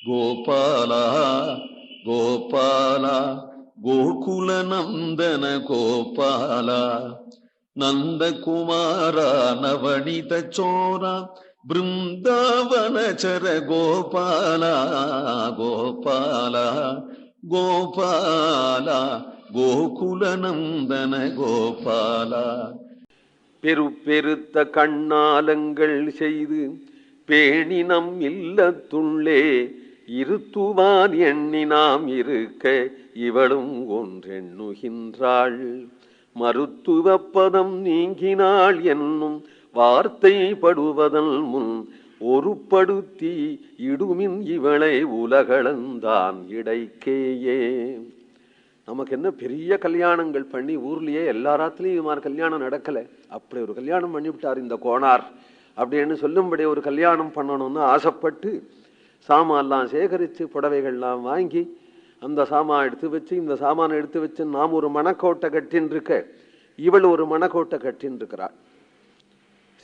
கோபால கோபால கோகுல நந்தன கோபால நந்தகுமார நவனித சோர பிருந்தாவனச்சர கோபால கோபால கோபால கோகுல நந்தன கோபால. பெருத்த கண்ணாலங்கள் செய்து பேணினம் இல்லத்துள்ளே இருத்துவான் எண்ணி நாம் இருக்க இவளும் ஒன்றெண்ணுகின்றாள். மருத்துவப்பதம் நீங்கினாள் என்னும் வார்த்தை படுவதன் முன் ஒருப்படுத்தி இடுமின் இவளை உலகளந்தான் இடைக்கேயே. நமக்கு என்ன பெரிய கல்யாணங்கள் பண்ணி ஊர்லயே எல்லாராத்துலயும் இது மாதிரி கல்யாணம் நடக்கல, அப்படி ஒரு கல்யாணம் பண்ணிவிட்டார் இந்த கோணார் அப்படின்னு சொல்லும்படி ஒரு கல்யாணம் பண்ணணும்னு ஆசைப்பட்டு சாமான்லாம் சேகரித்து புடவைகள்லாம் வாங்கி அந்த சாமான் எடுத்து வச்சு இந்த சாமானை எடுத்து வச்சு நாம் ஒரு மணக்கோட்டை கட்டின்னு இருக்க இவள் ஒரு மணக்கோட்டை கட்டின்னு இருக்கிறாள்.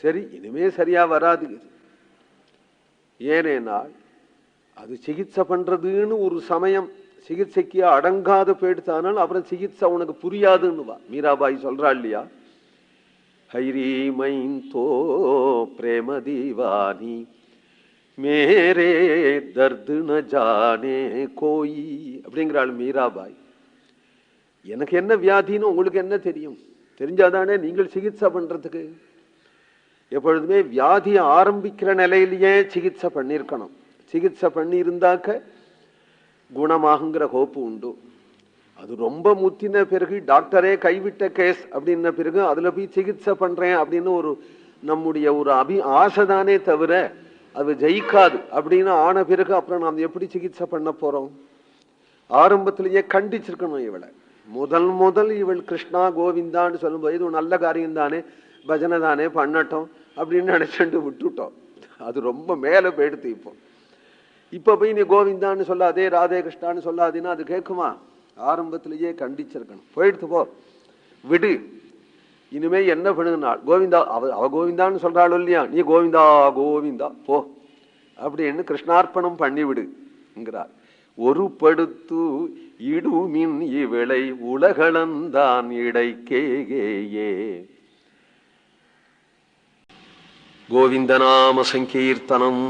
சரி, இனிமே சரியா வராது. ஏனேனால் அது சிகிச்சை பண்றதுன்னு ஒரு சமயம் சிகிச்சைக்கு அடங்காத போயிடுத்தானால் அப்புறம் சிகிச்சை உனக்கு புரியாதுன்னுவா. மீராபாய் சொல்றா இல்லையா, ஹைரி மைந்தோ பிரேம தீவானி மேரே தர்து ந ஜானே கோயி அப்படிங்கிறாள் மீராபாய். எனக்கு என்ன வியாதின்னு உங்களுக்கு என்ன தெரியும்? தெரிஞ்சாதானே நீங்கள் சிகிச்சை பண்றதுக்கு. எப்பொழுதுமே வியாதி ஆரம்பிக்கிற நிலையிலேயே சிகிச்சை பண்ணியிருக்கணும். சிகிச்சை பண்ணி இருந்தாக்க குணமாகுங்கிற ஹோப்பு உண்டு. அது ரொம்ப முத்தின பிறகு டாக்டரே கைவிட்ட கேஸ் அப்படின்ன பிறகு அதுல போய் சிகிச்சை பண்றேன் அப்படின்னு ஒரு நம்முடைய ஒரு ஆசைதானே தவிர அது ஜெயிக்காது அப்படின்னு ஆன பிறகு அப்புறம் நாம் எப்படி சிகிச்சை பண்ண போறோம்? ஆரம்பத்திலேயே கண்டிச்சிருக்கணும் இவளை. முதல் இவள் கிருஷ்ணா கோவிந்தான்னு சொல்லும்போது இது நல்ல காரியம் தானே, பஜனை தானே பண்ணட்டும் அப்படின்னு நினைச்சுட்டு விட்டுட்டோம். அது ரொம்ப மேல போயிடுத்து. இப்ப போய் நீ கோவிந்தான்னு சொல்லாதே ராதே கிருஷ்ணான்னு சொல்லாதேன்னா அது கேட்குமா? ஆரம்பத்திலேயே கண்டிச்சிருக்கணும். போயிடுத்து, போ, விடு. இனிமே என்ன பண்ணுனாள் கோவிந்தா, அவ கோவிந்தான்னு சொல்றாளோ இல்லையா, நீ கோவிந்தா கோவிந்தா போ அப்படின்னு கிருஷ்ணார்ப்பணம் பண்ணிவிடுங்கிறார். ஒரு படுத்து இடுமின் இவளை உலகளந்தான் இடைக்கேயே. கோவிந்தநாம சங்கீர்த்தனம்.